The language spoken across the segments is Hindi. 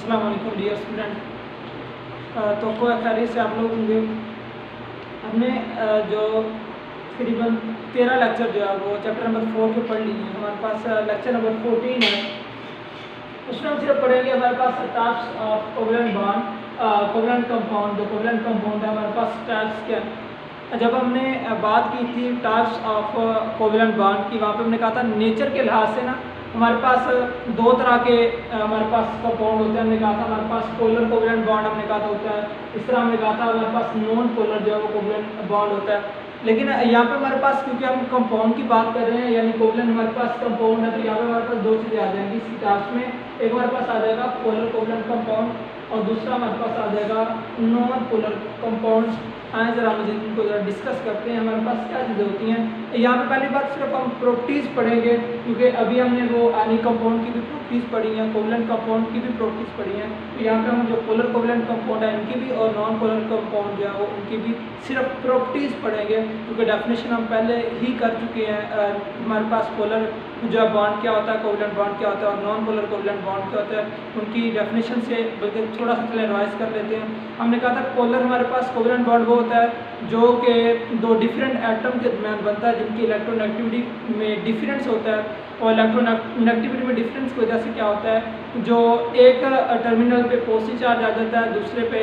अस्सलाम वालेकुम डियर स्टूडेंट। तो कोई खैरियत से आप लोग होंगे। हमने जो तकरीबन 13 लेक्चर जो है वो चैप्टर नंबर 4 के पढ़ लिए हैं। हमारे पास लेक्चर नंबर 14 है, उसमें हम सिर्फ पढ़ेंगे हमारे पास types of covalent bond, covalent compound. जो कोवेलेंट कंपाउंड है हमारे पास टाइप्स क्या है। जब हमने बात की थी टाइप्स ऑफ कोवेलेंट बॉन्ड की, वहाँ पे हमने कहा था नेचर के लिहाज से ना हमारे पास दो तरह के हमारे पास कंपाउंड होते हैं। हमने कहा था हमारे पास पोलर कोवेलेंट बॉन्ड हमने कहा था होता है, इस तरह हमने कहा था हमारे पास नॉन पोलर जो है वो कोवेलेंट बॉन्ड होता है। लेकिन यहाँ पे हमारे पास क्योंकि हम कंपाउंड की बात कर रहे हैं यानी कोवेलेंट हमारे पास कंपाउंड है, तो यहाँ पे हमारे पास दो चीज़ें आ जाएंगी इसकी टाइप्स में। एक हमारे पास आ जाएगा पोलर कोवेलेंट कंपाउंड और दूसरा हमारे पास आ जाएगा नॉन पोलर कंपाउंड। आए जरा मुझे इनको जरा डिस्कस करते हैं हमारे पास क्या चीज़ें होती हैं। यहाँ पे पहली बात सिर्फ हम प्रॉपर्टीज़ पढ़ेंगे, क्योंकि अभी हमने वो एनी कंपाउंड की भी प्रॉपर्टीज़ पढ़ी हैं, कोवेलेंट कंपाउंड की भी प्रॉपर्टीज़ पढ़ी हैं। तो यहाँ पे हम जो पोलर कोवेलेंट कंपाउंड है इनकी भी और नॉन पोलर कंपाउंड जो है वो उनकी भी सिर्फ प्रॉपर्टीज़ पढ़ेंगे, क्योंकि डेफिनेशन हम पहले ही कर चुके हैं। हमारे पास पोलर जो है बॉन्ड क्या होता है, कोवेलेंट बॉन्ड क्या होता है और नॉन पोलर कोवेलेंट बॉन्ड क्या होता है, उनकी डेफिनेशन से बल्कि थोड़ा सा चले रिवाइज कर लेते हैं। हमने कहा था पोलर हमारे पास कोवेलेंट बॉन्ड वो होता है जो कि दो डिफरेंट एटम के दरमियान बनता है जिनकी इलेक्ट्रोनेगेटिविटी में डिफरेंस होता है। और इलेक्ट्रोनेगेटिविटी में डिफरेंस की वजह से क्या होता है, जो एक टर्मिनल पे पॉजिटिव चार्ज आ जाता है, दूसरे पे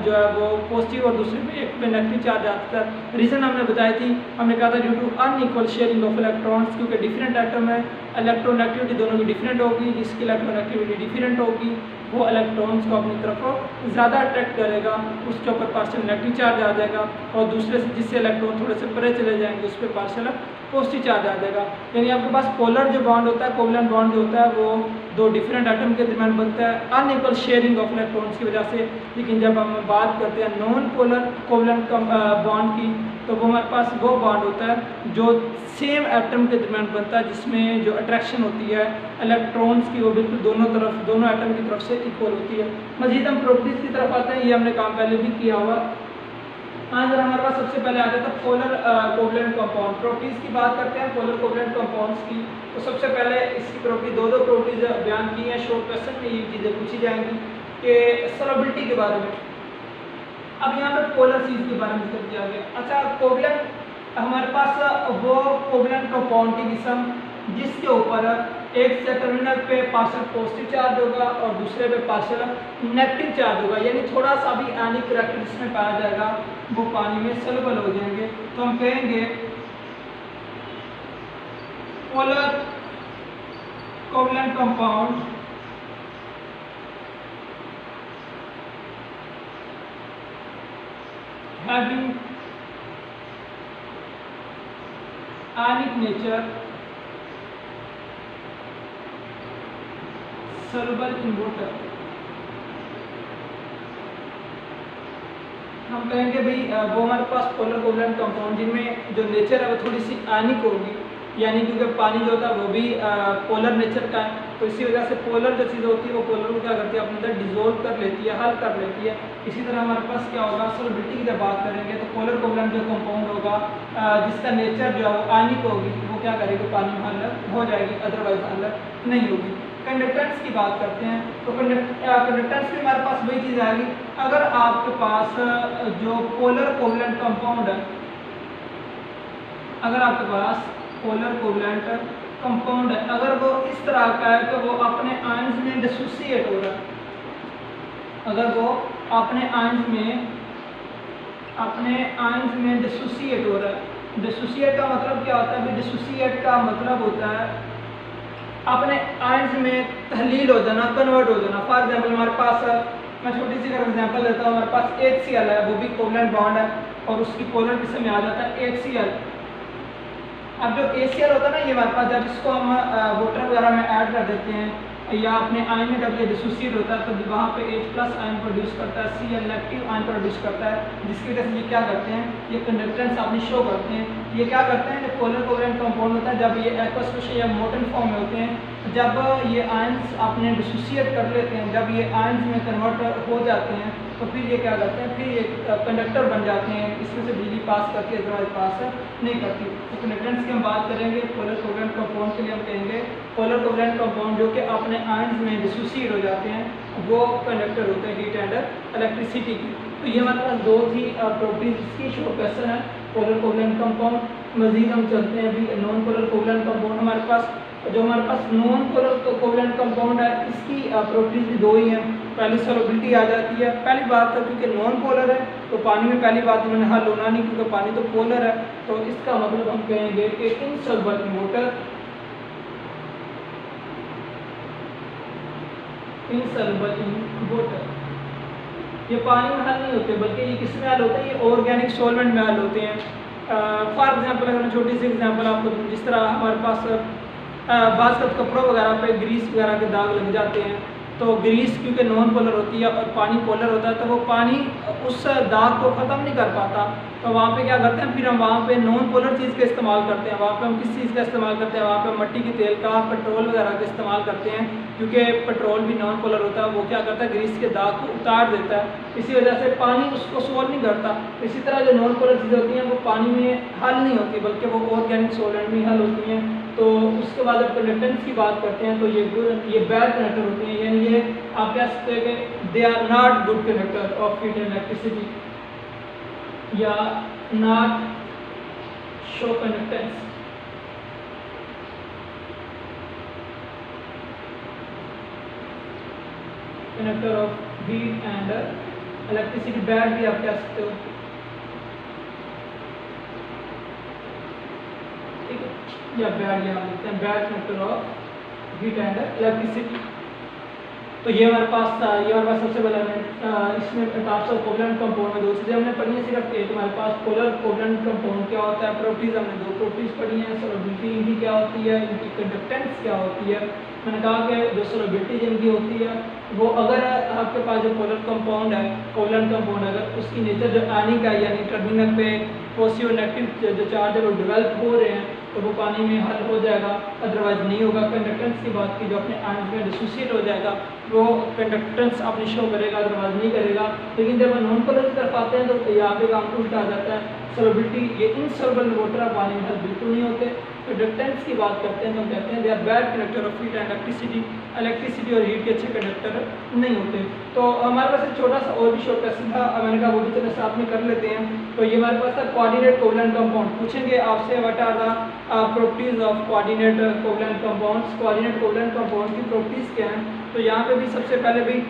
जो है वो पॉजिटिव और दूसरे पे एक पे नेगेटिव चार्ज आता है। रीज़न हमने बताई थी, हमने कहा था due to unequal sharing of electrons, क्योंकि डिफरेंट एटम है, इलेक्ट्रोनेगेटिविटी दोनों की डिफरेंट होगी। जिसकी इलेक्ट्रोनेगेटिविटी डिफरेंट होगी वो इलेक्ट्रॉन्स को अपनी तरफ ज़्यादा अट्रैक्ट करेगा, उसके ऊपर पार्शियल नेगेटिव चार्ज आ जाएगा और दूसरे से जिससे इलेक्ट्रॉन थोड़े से परे चले जाएंगे उस पर पार्शियल पॉजिटिव चार्ज आ जाएगा। यानी आपके पास पोलर जो बॉन्ड होता है, कोवेलेंट बॉन्ड जो होता है वो दो डिफरेंट एटम के दरमियान बनता है अनइक्वल शेयरिंग ऑफ इलेक्ट्रॉन्स की वजह से। लेकिन जब हम बात करते हैं नॉन पोलर कोवेलेंट बॉन्ड की, तो वो हमारे पास वो बॉन्ड होता है जो सेम एटम के दरमियान बनता है, जिसमें जो अट्रैक्शन होती है इलेक्ट्रॉन्स की वो बिल्कुल दोनों एटम की तरफ से इक्वल होती है। मजीद हम प्रॉपर्टीज़ की तरफ आते हैं, ये हमने काम पहले भी किया हुआ। हाँ जरा हमारे पास सबसे पहले आ जाता है पोलर कोवेलेंट कंपाउंड। प्रॉपर्टीज़ की बात करते हैं पोलर कोवेलेंट कंपाउंड्स की, तो सबसे पहले इसकी प्रॉपर्टी दो प्रॉपर्टीज़ बयान की हैं। शॉर्ट क्वेश्चन में ये चीज़ें पूछी जाएंगी कि सॉल्युबिलिटी के बारे में। अब यहाँ पे पोलर चीज़ के बारे में जिक्र किया गया। अच्छा, कोवेलेंट हमारे पास वो कोवेलेंट कंपाउंड की किस्म जिसके ऊपर एक से टर्मिनल पे पार्शियल पॉजिटिव चार्ज होगा और दूसरे पे पार्शियल नेगेटिव चार्ज होगा, यानी थोड़ा सा भी आयनिक करैक्टर जिसमें पाया जाएगा वो पानी में सॉल्युबल हो जाएंगे। तो हम कहेंगे polar covalent compound having ionic nature soluble in water। हम कहेंगे भाई वो हमारे पास पोलर कोवेलेंट कंपाउंड जिनमें जो नेचर है वो थोड़ी सी आयनिक होगी, यानी क्योंकि पानी जो होता है वो भी पोलर नेचर का है, तो इसी वजह से पोलर जो चीज़ होती है वो पोलर को क्या करती है अपने अंदर डिजोल्व कर लेती है, हल कर लेती है। इसी तरह हमारे पास क्या होगा सॉल्युबिलिटी की जब बात करेंगे तो पोलर कोवेलेंट जो कंपाउंड होगा जिसका नेचर जो है वो आयनिक होगी, वो क्या करेगी पानी में हल हो जाएगी, अदरवाइज हल नहीं होगी। कंडक्टेंस की बात करते हैं तो कंडक्टेंस में हमारे पास वही चीज़ आएगी। अगर आपके पास जो पोलर कोवेलेंट कंपाउंड है, अगर आपके पास पोलर कोवेलेंट कंपाउंड है, अगर वो इस तरह का है कि वो अपने आयंस में डिसोसिएट हो रहा है, अगर वो अपने आयंस में डिसोसिएट हो रहा है। डिसोसिएट का मतलब क्या होता है? डिसोसिएट का मतलब होता है अपने आयंस में तहलील हो जाना, कन्वर्ट हो जाना। फॉर एग्जाम्पल हमारे पास मैं छोटी सी अगर एग्जाम्पल देता हूँ, हमारे पास HCl है, वो भी कोवेलेंट बॉन्ड है और उसकी पोलर किस्म में आ जाता है HCl। अब जो HCl होता है ना, ये हमारे पास जब इसको हम वाटर वगैरह में ऐड कर देते हैं या अपने आयन में जब ये डिसोसिएट होता है तो वहाँ पे H+ आयन प्रोड्यूस करता है, Cl नेगेटिव आयन प्रोड्यूस करता है, जिसकी वजह से ये क्या करते हैं, ये कंडक्टेंस अपनी शो करते हैं। ये क्या करते हैं, जो पोलर कोवेलेंट कंपाउंड होता है जब ये एक्वस या मोल्टन फॉर्म में होते हैं, जब ये आयंस अपने डिसोसिएट कर लेते हैं, जब ये आयंस में कन्वर्ट हो जाते हैं, तो फिर ये क्या करते हैं, फिर ये कंडक्टर बन जाते हैं, इसमें से बिजली पास करके अदरवाइज पास नहीं करती। तो कंडक्टेंस की हम बात करेंगे, पोलर कोवलेंट कंपाउंड के लिए हम कहेंगे पोलर कोवलेंट कंपाउंड जो कि अपने आयंस में डिसोसिएट हो जाते हैं, वो कंडक्टर होते हैं हीट एंड इलेक्ट्रिसिटी की। तो ये हमारे पास दो थी प्रॉपर्टीज इसकी शो क्वेश्चन है पोलर कोवलेंट कंपाउंड। मजीद हम चलते हैं अभी नॉन पोलर कोवलेंट कंपाउंड। हमारे पास नॉन पोलर कोवलेंट कंपाउंड है, इसकी प्रॉपर्टीज भी दो ही हैं। पहली सॉल्युबिलिटी आ जाती है। पहली बात है क्योंकि नॉन पोलर है तो पानी में पहली बात उन्होंने हल होना नहीं, क्योंकि पानी तो पोलर है, तो इसका मतलब हम कहेंगे कि insoluble in water, insoluble in water. ये पानी में हल नहीं होते, बल्कि ये किस में हल होते हैं, ये ऑर्गेनिक सॉल्वेंट में हल होते हैं। फॉर एग्जांपल अगर मैं छोटी सी एग्जांपल आपको दूँ, जिस तरह हमारे पास बाज़ कपड़ों वगैरह पे ग्रीस वगैरह के दाग लग जाते हैं, तो ग्रीस क्योंकि नॉन पोलर होती है और पानी पोलर होता है, तो वो पानी उस दाग को ख़त्म नहीं कर पाता। तो वहाँ पे क्या करते हैं, फिर हम वहाँ पे नॉन पोलर चीज़ का इस्तेमाल करते हैं। वहाँ पे हम किस चीज़ का इस्तेमाल करते हैं, वहाँ पे मिट्टी के तेल का, पेट्रोल वगैरह का इस्तेमाल करते हैं, क्योंकि पेट्रोल भी नॉन पोलर होता है, वो क्या करता है, ग्रीस के दाग को उतार देता है, इसी वजह से पानी उसको सोल्व नहीं करता। इसी तरह जो नॉन पोलर चीज़ें होती हैं वो पानी में हल नहीं होती, बल्कि वो ऑर्गेनिक सॉल्वेंट में हल होती हैं। तो उसके बाद जब कंडक्टेंस की बात करते हैं तो ये बैड कंडक्टर होते हैं, यानी ये आप कह सकते हैं कि they are not good conductor of heat and electricity, या not show conductance. Conductor of heat and electricity, bad भी आप कह सकते हो, ठीक है, या बैड यहाँ लिखते हैं, bad conductor of heat and electricity. तो ये हमारे पास सबसे पहले इसमें टाइप्स ऑफ कोवलेंट कंपाउंड में दो चीज़ें हमने पढ़ी हैं सिर्फ। एक हमारे पास पोलर कोवलेंट कंपाउंड क्या होता है, प्रॉपर्टीज हमने दो प्रॉपर्टीज पढ़ी हैं, सॉल्युबिलिटी इनकी क्या होती है, इनकी कंडक्टेंस क्या होती है। मैंने कहा कि जो सॉल्युबिलिटी जिनकी होती है वो, अगर आपके पास जो पोलर कंपाउंड है, कोवलेंट कंपाउंड, अगर उसकी नेचर जो आयनिक है, यानी टर्मिनल पे पॉजिटिव और नेगेटिव जो चार्ज है वो डेवलप हो रहे हैं, तो वो पानी में हल हो जाएगा, अदरवाइज नहीं होगा। कंडक्टेंस की बात की, जो अपने आयंस में डिसोसिएट हो जाएगा वो कंडक्टेंस अपनी शो करेगा, अदरवाइज नहीं करेगा। लेकिन जब हम नॉन पोलर की तरफ आते हैं तो यहाँ पे काम उल्टा आ जाता है। सॉल्युबिलिटी, ये इनसॉल्युबल वाटर पानी में हल बिल्कुल नहीं होते। कंडक्टेंस की बात करते हैं तो हम कहते हैं they are bad conductor of heat and electricity और हीट के अच्छे कंडक्टर नहीं होते। तो हमारे पास एक छोटा सा और भी शॉर्ट क्वेश्चन था, मैंने कहा वो भी चलो साथ में कर लेते हैं। तो ये हमारे पास था कोऑर्डिनेट कोवलेंट कंपाउंड। पूछेंगे आपसे what are the properties of coordinate covalent compounds, coordinate covalent compound की प्रॉपर्टीज क्या हैं। तो यहाँ पे भी सबसे पहले भी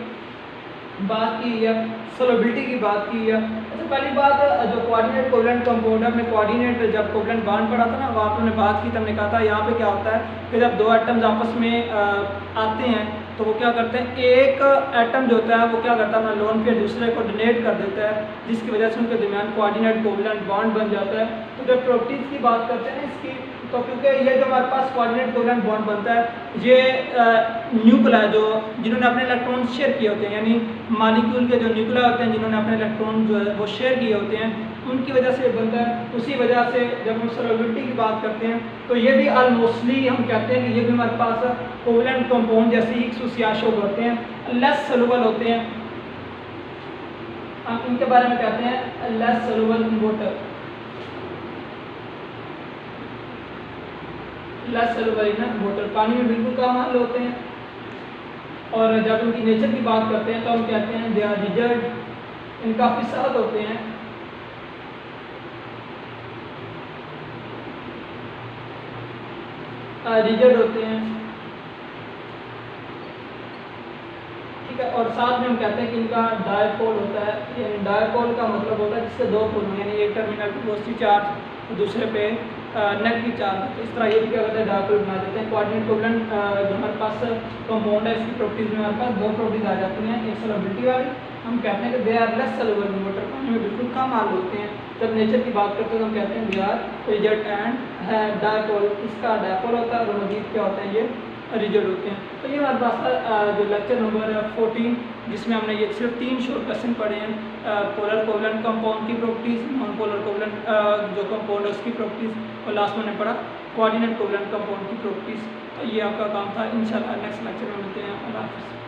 बात की है, सॉल्युबिलिटी की बात की है। अच्छा, पहली बात जो कोऑर्डिनेट कोवलेंट कंपाउंड है, हमने कोऑर्डिनेट जब कोवलेंट बॉन्ड पढ़ा था ना, वहाँ पर हमने बात की तो हमने कहा था यहाँ पे क्या होता है कि जब दो एटम्स आपस में आते हैं तो वो क्या करते हैं, एक एटम जो होता है वो क्या करता है, अपना लोन पेयर दूसरे को डोनेट कर देता है, जिसकी वजह से उनके दरमियान कोऑर्डिनेट कोवलेंट बॉन्ड बन जाता है। तो जब प्रॉपर्टीज़ की बात करते हैं इसकी, तो क्योंकि ये जो हमारे पास कोऑर्डिनेट कोवलेंट बॉन्ड बनता है, ये न्यूक्लिया जो जिन्होंने अपने इलेक्ट्रॉन शेयर किए होते हैं, यानी मॉलिक्यूल के जो न्यूक्लिया होते हैं जिन्होंने अपने इलेक्ट्रॉन जो है वो शेयर किए होते हैं, उनकी वजह से बनता है। उसी वजह से जब हम सॉल्युबिलिटी की बात करते हैं तो ये भी ऑलमोस्टली हम कहते हैं कि ये भी हमारे पास कोवलेंट कंपाउंड जैसे ही एक्सोसिएशन होते हैं, लेस सॉल्युबल होते हैं। हम इनके बारे में कहते हैं less soluble in water, less soluble in water, पानी में बिल्कुल कम हल होते हैं। और जब उनकी नेचर की बात करते हैं तो हम कहते हैं दे आर रिजिड, इनका काफ़ी सख्त होते हैं। रिजिड होते हैं, ठीक है। और साथ में हम कहते हैं कि इनका डायपोल होता है, यानी डायपोल का मतलब होता है जिससे दो पोल हों, यानी एक टर्मिनल पे पॉजिटिव चार्ज और दूसरे पे नेगेटिव चार्ज। तो इस तरह ये भी क्या करता है, डायपोल बना देते हैं। कोऑर्डिनेट कोवलेंट जो हमारे पास कंपाउंड है, इसकी प्रॉपर्टीज में हमारे पास दो प्रॉपर्टीज आ जाती हैं। एक सॉल्युबिलिटी वाली, हम कहते हैं कि they are less soluble in water, पानी में बिल्कुल कम हाल होते हैं। जब नेचर की बात करते हैं तो हम कहते हैं they are rigid and dipole, इसका डायपोल होता है और मजीद क्या होते हैं, ये रिजिड होते हैं। तो ये हमारे पास जो लेक्चर नंबर 14 जिसमें हमने ये सिर्फ 3 शॉर्ट क्वेश्चन पढ़े हैं, पोलर कोवलेंट कंपाउंड की प्रॉपर्टीज़, नॉन पोलर कोवलेंट जो कंपाउंड है उसकी प्रॉपर्टीज़, और लास्ट में हमने पढ़ा कोऑर्डिनेट कोवेलेंट कंपाउंड की प्रॉपर्टीज़। तो ये आपका काम था। इंशाल्लाह नेक्स्ट लेक्चर में मिलते हैं। अल्लाह हाफ़िज़।